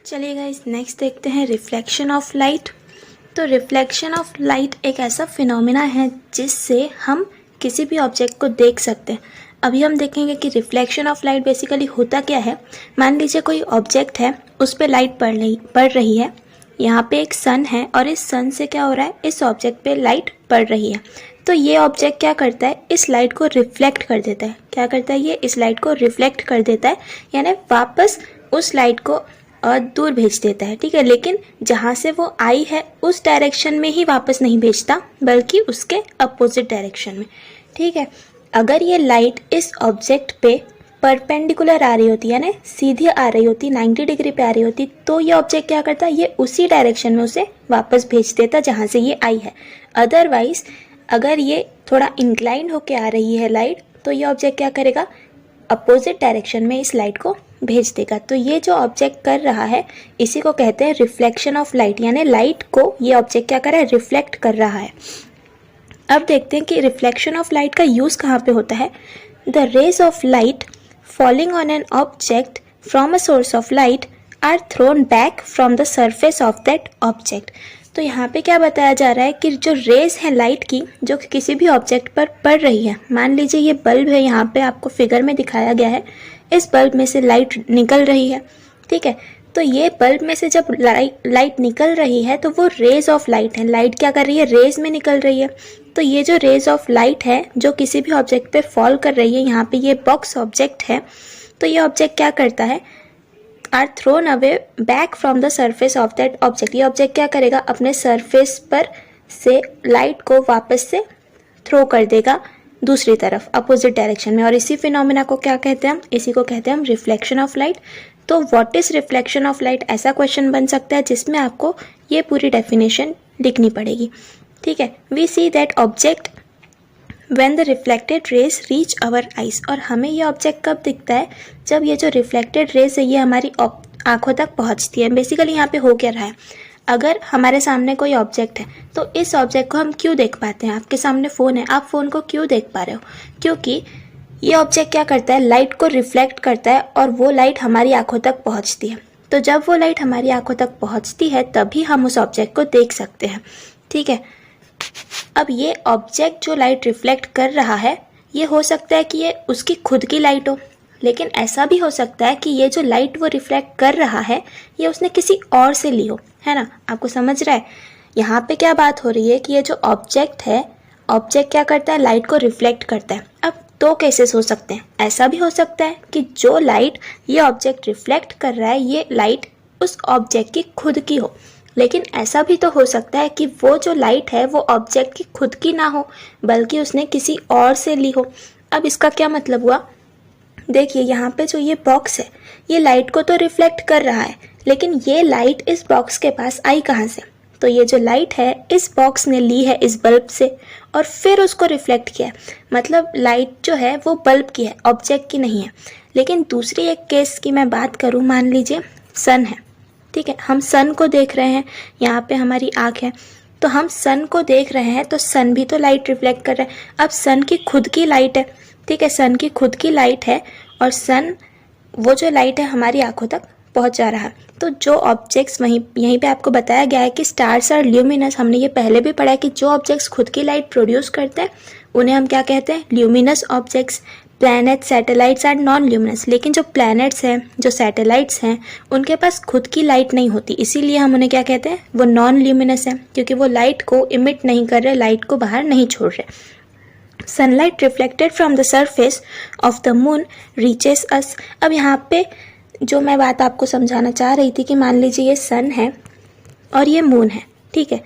चलिए guys, next देखते हैं रिफ्लेक्शन ऑफ लाइट। तो रिफ्लेक्शन ऑफ लाइट एक ऐसा फिनोमेना है जिससे हम किसी भी ऑब्जेक्ट को देख सकते हैं। अभी हम देखेंगे कि रिफ्लेक्शन ऑफ लाइट बेसिकली होता क्या है। मान लीजिए कोई ऑब्जेक्ट है, उस पर लाइट पड़ रही है। यहाँ पे एक सन है और इस सन से क्या हो रहा है, इस ऑब्जेक्ट पे लाइट पड़ रही है। तो ये ऑब्जेक्ट क्या करता है, इस लाइट को रिफ्लेक्ट कर देता है। क्या करता है, ये इस लाइट को रिफ्लेक्ट कर देता है, यानी वापस उस लाइट को दूर भेज देता है। ठीक है, लेकिन जहाँ से वो आई है उस डायरेक्शन में ही वापस नहीं भेजता, बल्कि उसके अपोजिट डायरेक्शन में। ठीक है, अगर ये लाइट इस ऑब्जेक्ट पे परपेंडिकुलर आ रही होती है, यानी सीधी आ रही होती, 90 डिग्री पे आ रही होती, तो ये ऑब्जेक्ट क्या करता है, ये उसी डायरेक्शन में उसे वापस भेज देता जहाँ से ये आई है। अदरवाइज अगर ये थोड़ा इंक्लाइन होके आ रही है लाइट, तो ये ऑब्जेक्ट क्या करेगा, अपोजिट डायरेक्शन में इस लाइट को भेज देगा। तो ये जो ऑब्जेक्ट कर रहा है इसी को कहते हैं रिफ्लेक्शन ऑफ लाइट, यानी लाइट को ये ऑब्जेक्ट क्या कर रहा है, रिफ्लेक्ट कर रहा है। अब देखते हैं कि रिफ्लेक्शन ऑफ लाइट का यूज कहाँ पे होता है। The rays of light falling on an object from a source of light are thrown back from the surface of that object. तो यहाँ पे क्या बताया जा रहा है कि जो रेज है लाइट की, जो कि किसी भी ऑब्जेक्ट पर पड़ रही है, मान लीजिए ये बल्ब है, यहाँ पे आपको फिगर में दिखाया गया है, इस बल्ब में से लाइट निकल रही है। ठीक है, तो ये बल्ब में से जब लाइट निकल रही है तो वो रेज ऑफ लाइट है। लाइट क्या कर रही है, रेज में निकल रही है। तो ये जो रेज ऑफ लाइट है जो किसी भी ऑब्जेक्ट पे फॉल कर रही है, यहाँ पे ये बॉक्स ऑब्जेक्ट है, तो ये ऑब्जेक्ट क्या करता है, are thrown away back from the surface of that object. ये ऑब्जेक्ट क्या करेगा, अपने सरफेस पर से लाइट को वापस से थ्रो कर देगा दूसरी तरफ, अपोजिट डायरेक्शन में। और इसी फिनोमेना को क्या कहते हैं हम, इसी को कहते हैं हम रिफ्लेक्शन ऑफ लाइट। तो what is reflection of light, ऐसा क्वेश्चन बन सकता है जिसमें आपको ये पूरी डेफिनेशन लिखनी पड़ेगी। ठीक है, we see that object when the reflected rays reach our eyes। और हमें ये ऑब्जेक्ट कब दिखता है, जब ये जो रिफ्लेक्टेड रेज है ये हमारी आंखों तक पहुंचती है। बेसिकली यहाँ पे हो क्या रहा है, अगर हमारे सामने कोई ऑब्जेक्ट है तो इस ऑब्जेक्ट को हम क्यों देख पाते हैं। आपके सामने फ़ोन है, आप फ़ोन को क्यों देख पा रहे हो, क्योंकि ये ऑब्जेक्ट क्या करता है, लाइट को रिफ्लेक्ट करता है और वो लाइट हमारी आंखों तक पहुँचती है। तो जब वो लाइट हमारी आंखों तक पहुँचती है तभी हम उस ऑब्जेक्ट को देख सकते हैं। ठीक है, अब ये ऑब्जेक्ट जो लाइट रिफ्लेक्ट कर रहा है, ये हो सकता है कि ये उसकी खुद की लाइट हो, लेकिन ऐसा भी हो सकता है कि ये जो लाइट वो रिफ्लेक्ट कर रहा है ये उसने किसी और से ली हो, है ना। आपको समझ रहा है, यहाँ पे क्या बात हो रही है कि ये जो ऑब्जेक्ट है, ऑब्जेक्ट क्या करता है, लाइट को रिफ्लेक्ट करता है। अब दो केसेस हो सकते हैं, ऐसा भी हो सकता है कि जो लाइट ये ऑब्जेक्ट रिफ्लेक्ट कर रहा है ये लाइट उस ऑब्जेक्ट की खुद की हो, लेकिन ऐसा भी तो हो सकता है कि वो जो लाइट है वो ऑब्जेक्ट की खुद की ना हो, बल्कि उसने किसी और से ली हो। अब इसका क्या मतलब हुआ, देखिए यहाँ पे जो ये बॉक्स है ये लाइट को तो रिफ्लेक्ट कर रहा है, लेकिन ये लाइट इस बॉक्स के पास आई कहाँ से, तो ये जो लाइट है इस बॉक्स ने ली है इस बल्ब से और फिर उसको रिफ्लेक्ट किया है। मतलब लाइट जो है वो बल्ब की है, ऑब्जेक्ट की नहीं है। लेकिन दूसरी एक केस की मैं बात करूँ, मान लीजिए सन है। ठीक है, हम सन को देख रहे हैं, यहाँ पे हमारी आँख है, तो हम सन को देख रहे हैं तो सन भी तो लाइट रिफ्लेक्ट कर रहा है। अब सन की खुद की लाइट है, ठीक है, सन की खुद की लाइट है और सन वो जो लाइट है हमारी आंखों तक पहुंचा रहा है। तो जो ऑब्जेक्ट्स यहीं पे आपको बताया गया है कि स्टार्स आर ल्यूमिनस, हमने ये पहले भी पढ़ा है कि जो ऑब्जेक्ट्स खुद की लाइट प्रोड्यूस करते हैं उन्हें हम क्या कहते हैं, luminous objects. Planet satellites are non luminous, लेकिन जो प्लैनेट्स हैं, जो सैटेलाइट्स हैं, उनके पास खुद की लाइट नहीं होती, इसीलिए हम उन्हें क्या कहते हैं, वो नॉन ल्यूमिनस है, क्योंकि वो लाइट को इमिट नहीं कर रहे, लाइट को बाहर नहीं छोड़ रहे। Sunlight reflected from the surface of the moon reaches us. अब यहाँ पे जो मैं बात आपको समझाना चाह रही थी कि मान लीजिए ये सन है और ये मून है। ठीक है,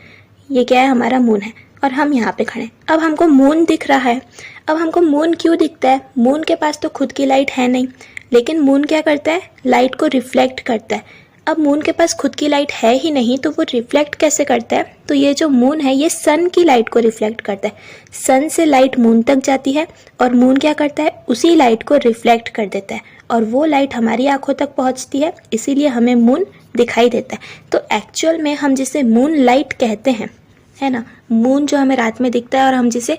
ये क्या है, हमारा मून है और हम यहाँ पे खड़े। अब हमको मून दिख रहा है। अब हमको मून क्यों दिखता है, मून के पास तो खुद की लाइट है नहीं, लेकिन मून क्या करता है, लाइट को रिफ्लेक्ट करता है। अब मून के पास खुद की लाइट है ही नहीं तो वो रिफ्लेक्ट कैसे करता है, तो ये जो मून है ये सन की लाइट को रिफ्लेक्ट करता है। सन से लाइट मून तक जाती है और मून क्या करता है, उसी लाइट को रिफ्लेक्ट कर देता है और वो लाइट हमारी आंखों तक पहुंचती है, इसीलिए हमें मून दिखाई देता है। तो एक्चुअल में हम जिसे मून लाइट कहते हैं, है ना, मून जो हमें रात में दिखता है और हम जिसे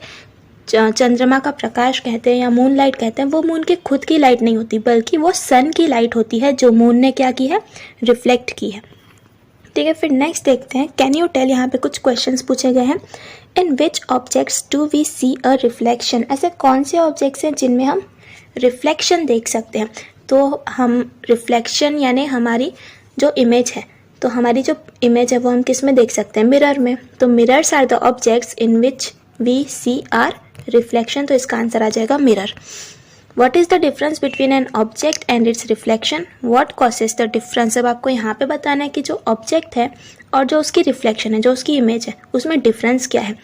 चंद्रमा का प्रकाश कहते हैं या मून लाइट कहते हैं, वो मून की खुद की लाइट नहीं होती बल्कि वो सन की लाइट होती है जो मून ने क्या की है, रिफ्लेक्ट की है। ठीक है, फिर नेक्स्ट देखते हैं, कैन यू टेल, यहाँ पे कुछ क्वेश्चंस पूछे गए हैं। In which objects do we see a reflection, ऐसे कौन से ऑब्जेक्ट्स हैं जिनमें हम रिफ्लेक्शन देख सकते हैं। तो हम रिफ्लेक्शन यानी हमारी जो इमेज है, तो हमारी जो इमेज है वो हम किस में देख सकते हैं, मिरर में। तो mirrors are the objects in which we see are reflection, तो इसका आंसर आ जाएगा mirror. What is the difference between an object and its reflection? What causes the difference? अब आपको यहाँ पे बताना है कि जो ऑब्जेक्ट है और जो उसकी रिफ्लेक्शन है, जो उसकी इमेज है, उसमें डिफरेंस क्या है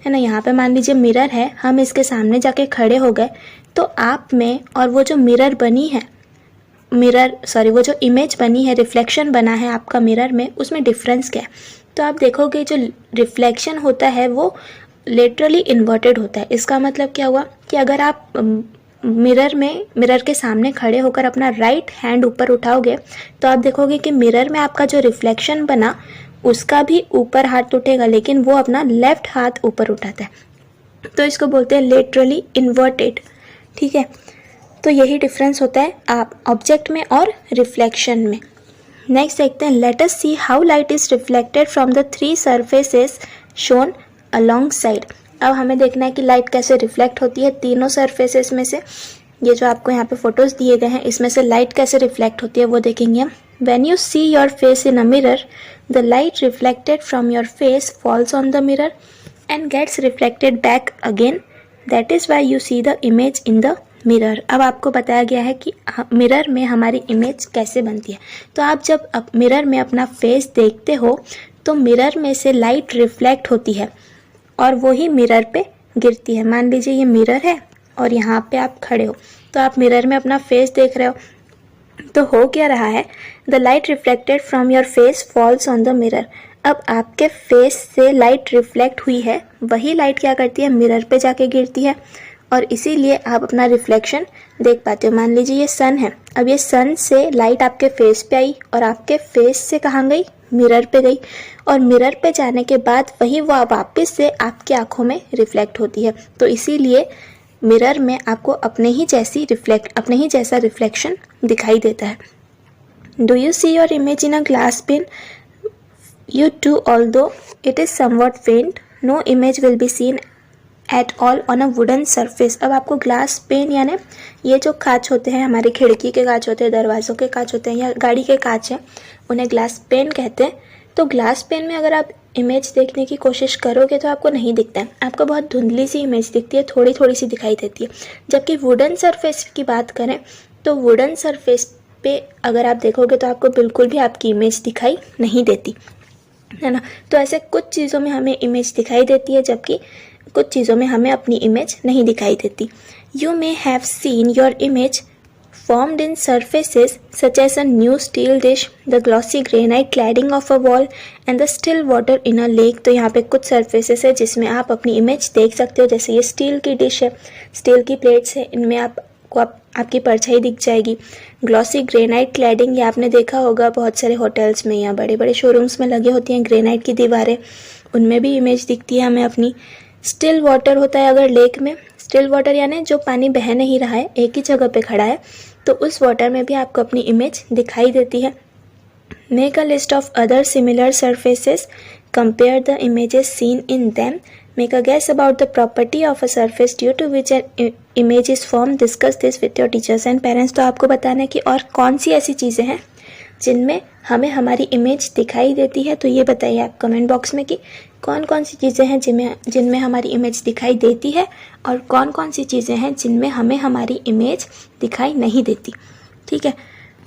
ना। यहाँ पे मान लीजिए मिरर है, हम इसके सामने जाके खड़े हो गए, तो आप में और वो जो मिरर बनी है, वो जो इमेज बनी है, रिफ्लेक्शन बना है आपका मिरर में, उसमें डिफरेंस क्या है। तो आप देखोगे जो रिफ्लेक्शन होता है वो लेटरली इन्वर्टेड होता है। इसका मतलब क्या हुआ कि अगर आप मिरर के सामने खड़े होकर अपना राइट हैंड ऊपर उठाओगे तो आप देखोगे कि मिरर में आपका जो रिफ्लेक्शन बना उसका भी ऊपर हाथ उठेगा, लेकिन वो अपना लेफ्ट हाथ ऊपर उठाता है। तो इसको बोलते हैं लेटरली इन्वर्टेड। ठीक है, तो यही डिफरेंस होता है आप ऑब्जेक्ट में और रिफ्लेक्शन में। नेक्स्ट देखते हैं, let us see how light is reflected from the 3 surfaces shown along side. अब हमें देखना है कि लाइट कैसे रिफ्लेक्ट होती है तीनों सरफेसेस में से। ये जो आपको यहाँ पे फोटोज दिए गए हैं इसमें से लाइट कैसे रिफ्लेक्ट होती है वो देखेंगे हम। When you see your face in a mirror, the light reflected from your face falls on the mirror and gets reflected back again, that is why you see the image in the mirror. अब आपको बताया गया है कि mirror में हमारी image कैसे बनती है। तो आप जब मिरर में अपना फेस देखते हो तो मिरर में से लाइट रिफ्लेक्ट होती है और वो ही मिरर पे गिरती है। मान लीजिए ये मिरर है और यहाँ पे आप खड़े हो, तो आप मिरर में अपना फेस देख रहे हो, तो हो क्या रहा है, the light reflected from your face falls on the mirror. अब आपके फेस से लाइट रिफ्लेक्ट हुई है, वही लाइट क्या करती है, मिरर पे जाके गिरती है और इसीलिए आप अपना रिफ्लेक्शन देख पाते हो। मान लीजिए ये सन है, अब ये सन से लाइट आपके फेस पे आई और आपके फेस से कहाँ गई, मिरर पे गई, और मिरर पे जाने के बाद वही वो वापस से आपकी आंखों में रिफ्लेक्ट होती है। तो इसीलिए मिरर में आपको अपने ही जैसा रिफ्लेक्शन दिखाई देता है। Do you see your image in a glass pen? You too, although it is somewhat faint, no image will be seen at all on a wooden surface। अब आपको ग्लास पेन यानी ये जो कांच होते हैं, हमारे खिड़की के कांच होते हैं, दरवाज़ों के कांच होते हैं या गाड़ी के कांच हैं, उन्हें ग्लास पेन कहते हैं। तो ग्लास पेन में अगर आप इमेज देखने की कोशिश करोगे तो आपको नहीं दिखता है, आपको बहुत धुंधली सी इमेज दिखती है, थोड़ी थोड़ी सी दिखाई देती है। जबकि वुडन सरफेस की बात करें तो वुडन सरफेस पे अगर आप देखोगे तो आपको बिल्कुल भी आपकी इमेज दिखाई नहीं देती, है ना। तो ऐसे कुछ चीज़ों में हमें इमेज दिखाई देती है जबकि कुछ चीज़ों में हमें अपनी इमेज नहीं दिखाई देती। You may have seen your image formed in surfaces such as a new steel dish, the glossy granite cladding of a wall and the still water in a lake। तो यहाँ पे कुछ surfaces है जिसमें आप अपनी इमेज देख सकते हो, जैसे ये स्टील की डिश है, स्टील की प्लेट्स है, इनमें आपकी परछाई दिख जाएगी। ग्लॉसी ग्रेनाइट क्लैडिंग, ये आपने देखा होगा बहुत सारे होटल्स में या बड़े बड़े शोरूम्स में लगे होती हैं ग्रेनाइट की दीवारें, उनमें भी इमेज दिखती है हमें अपनी। स्टिल वाटर होता है अगर लेक में, स्टिल वाटर यानी जो पानी बह नहीं रहा है, एक ही जगह पे खड़ा है, तो उस वाटर में भी आपको अपनी इमेज दिखाई देती है। Make a list of other similar surfaces, compare the images seen in them, make a guess about the property of a surface due to which an image is form, discuss this with your teachers and parents. तो आपको बताना है कि और कौन सी ऐसी चीज़ें हैं जिनमें हमें हमारी इमेज दिखाई देती है। तो ये बताइए आप कमेंट बॉक्स में कि कौन कौन सी चीज़ें हैं जिनमें हमारी इमेज दिखाई देती है और कौन कौन सी चीज़ें हैं जिनमें हमें हमारी इमेज दिखाई नहीं देती। ठीक है,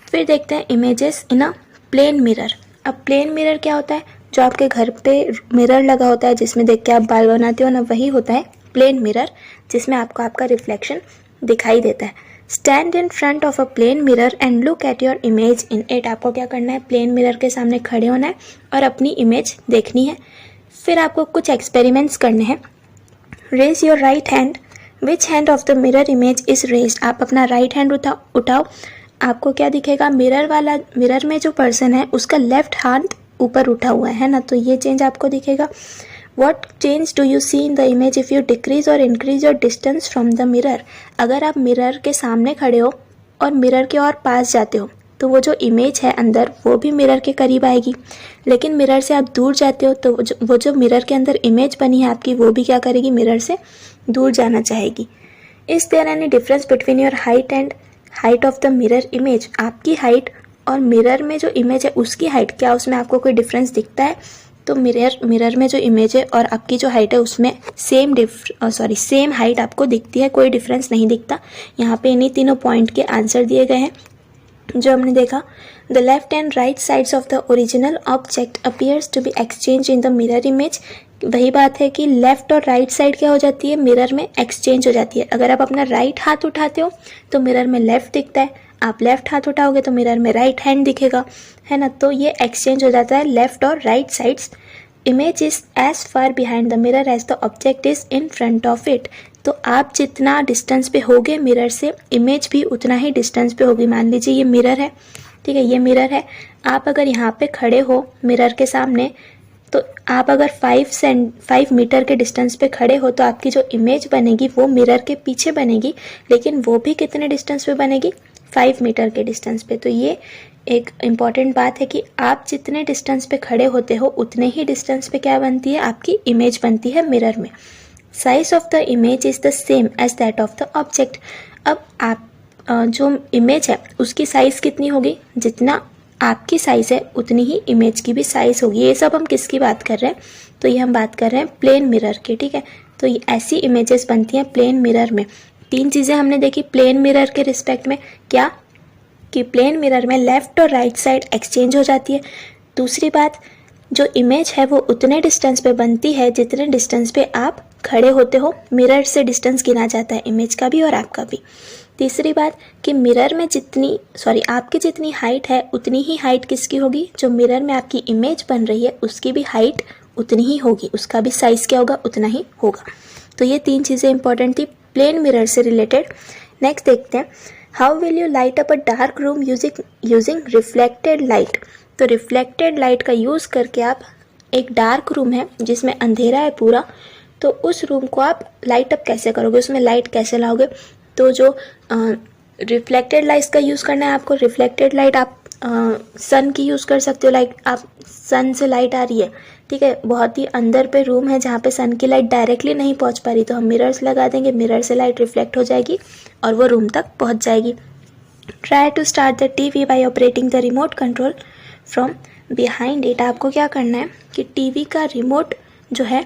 फिर देखते हैं images in a plane mirror. अब प्लेन मिरर क्या होता है, जो आपके घर पे मिरर लगा होता है जिसमें देख के आप बाल बनाते हो ना, वही होता है प्लेन मिरर, जिसमें आपको आपका रिफ्लेक्शन दिखाई देता है। Stand in front of a plane mirror and look at your image in it. आपको क्या करना है, प्लेन मिरर के सामने खड़े होना है और अपनी इमेज देखनी है। फिर आपको कुछ एक्सपेरिमेंट्स करने हैं। Raise your right hand, which hand of the mirror image is raised. आप अपना राइट हैंड उठाओ, आपको क्या दिखेगा, मिरर में जो पर्सन है उसका लेफ्ट हाथ ऊपर उठा हुआ है ना, तो ये चेंज आपको दिखेगा। What change do you see in the image if you decrease or increase your distance from the mirror? अगर आप मिरर के सामने खड़े हो और मिरर के और पास जाते हो तो वो जो इमेज है अंदर वो भी मिरर के करीब आएगी, लेकिन मिरर से आप दूर जाते हो तो वो जो मिरर के अंदर इमेज बनी है आपकी वो भी क्या करेगी, मिरर से दूर जाना चाहेगी। Is there any difference between your height and height of the mirror image? आपकी हाइट और मिरर में जो इमेज है उसकी हाइट, क्या उसमें आपको कोई डिफरेंस दिखता है? तो मिरर में जो इमेज है और आपकी जो हाइट है उसमें सेम हाइट आपको दिखती है, कोई डिफरेंस नहीं दिखता। यहाँ पे इन्हीं तीनों पॉइंट के आंसर दिए गए हैं जो हमने देखा। The left and right sides of the original object appears to be exchange in the mirror image. वही बात है कि लेफ्ट और राइट साइड क्या हो जाती है, मिरर में एक्सचेंज हो जाती है। अगर आप अपना राइट हाथ उठाते हो तो मिरर में लेफ्ट दिखता है, आप लेफ्ट हाथ उठाओगे तो मिरर में राइट हैंड दिखेगा, है ना। तो ये एक्सचेंज हो जाता है लेफ्ट और right sides. Image is as far behind the mirror as the object is in front of it. तो आप जितना डिस्टेंस पे होगे मिरर से, इमेज भी उतना ही डिस्टेंस पे होगी। मान लीजिए ये मिरर है, ठीक है, ये मिरर है। आप अगर यहाँ पे खड़े हो मिरर के सामने तो आप अगर 5 मीटर के डिस्टेंस पे खड़े हो तो आपकी जो इमेज बनेगी वो मिरर के पीछे बनेगी, लेकिन वो भी कितने डिस्टेंस पे बनेगी, 5 मीटर के डिस्टेंस पे। तो ये एक इम्पॉर्टेंट बात है कि आप जितने डिस्टेंस पे खड़े होते हो उतने ही डिस्टेंस पे क्या बनती है, आपकी इमेज बनती है मिरर में। Size of the image is the same as that of the object. अब आप जो इमेज है उसकी साइज कितनी होगी, जितना आपकी साइज है उतनी ही इमेज की भी साइज होगी। ये सब हम किसकी बात कर रहे हैं, तो ये हम बात कर रहे हैं प्लेन मिरर की, ठीक है। तो ये ऐसी इमेजेस बनती हैं प्लेन मिरर में। 3 चीज़ें हमने देखी प्लेन मिरर के रिस्पेक्ट में, क्या कि प्लेन मिरर में लेफ्ट और राइट साइड एक्सचेंज हो जाती है। दूसरी बात, जो इमेज है वो उतने डिस्टेंस पे बनती है जितने डिस्टेंस पे आप खड़े होते हो। मिरर से डिस्टेंस गिना जाता है इमेज का भी और आपका भी। तीसरी बात कि मिरर में आपकी जितनी हाइट है उतनी ही हाइट किसकी होगी, जो मिरर में आपकी इमेज बन रही है उसकी भी हाइट उतनी ही होगी, उसका भी साइज क्या होगा, उतना ही होगा। तो ये 3 चीज़ें इंपॉर्टेंट थी प्लेन मिरर से रिलेटेड। नेक्स्ट देखते हैं, how will you light up a dark room using reflected light. तो रिफ्लेक्टेड लाइट का यूज़ करके आप एक डार्क रूम है जिसमें अंधेरा है पूरा, तो उस रूम को आप लाइट अप कैसे करोगे, उसमें लाइट कैसे लाओगे। तो जो रिफ्लेक्टेड लाइट्स का यूज़ करना है आपको। रिफ्लेक्टेड लाइट आप सन की यूज़ कर सकते हो, लाइक आप सन से लाइट आ रही है, ठीक है, बहुत ही अंदर पे रूम है जहाँ पे सन की लाइट डायरेक्टली नहीं पहुँच पा रही, तो हम मिरर्स लगा देंगे, मिरर से लाइट रिफ्लेक्ट हो जाएगी और वो रूम तक पहुँच जाएगी। Try to start the TV by operating the remote control from behind it. आपको क्या करना है कि टीवी का रिमोट जो है,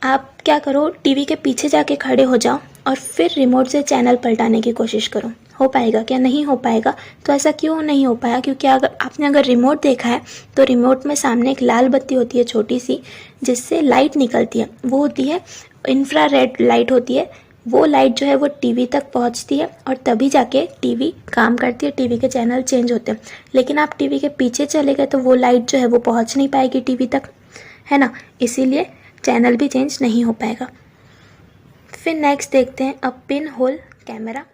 आप क्या करो, टीवी के पीछे जाके खड़े हो जाओ और फिर रिमोट से चैनल पलटाने की कोशिश करो। हो पाएगा क्या, नहीं हो पाएगा। तो ऐसा क्यों नहीं हो पाया, क्योंकि अगर रिमोट देखा है तो रिमोट में सामने एक लाल बत्ती होती है छोटी सी जिससे लाइट निकलती है, वो होती है इंफ्रारेड लाइट होती है। वो लाइट जो है वो टीवी तक पहुंचती है और तभी जाके टीवी काम करती है, टीवी के चैनल चेंज होते हैं। लेकिन आप टीवी के पीछे चले गए तो वो लाइट जो है वो पहुंच नहीं पाएगी टीवी तक, है ना, इसीलिए चैनल भी चेंज नहीं हो पाएगा। फिर नेक्स्ट देखते हैं अ पिन होल कैमरा।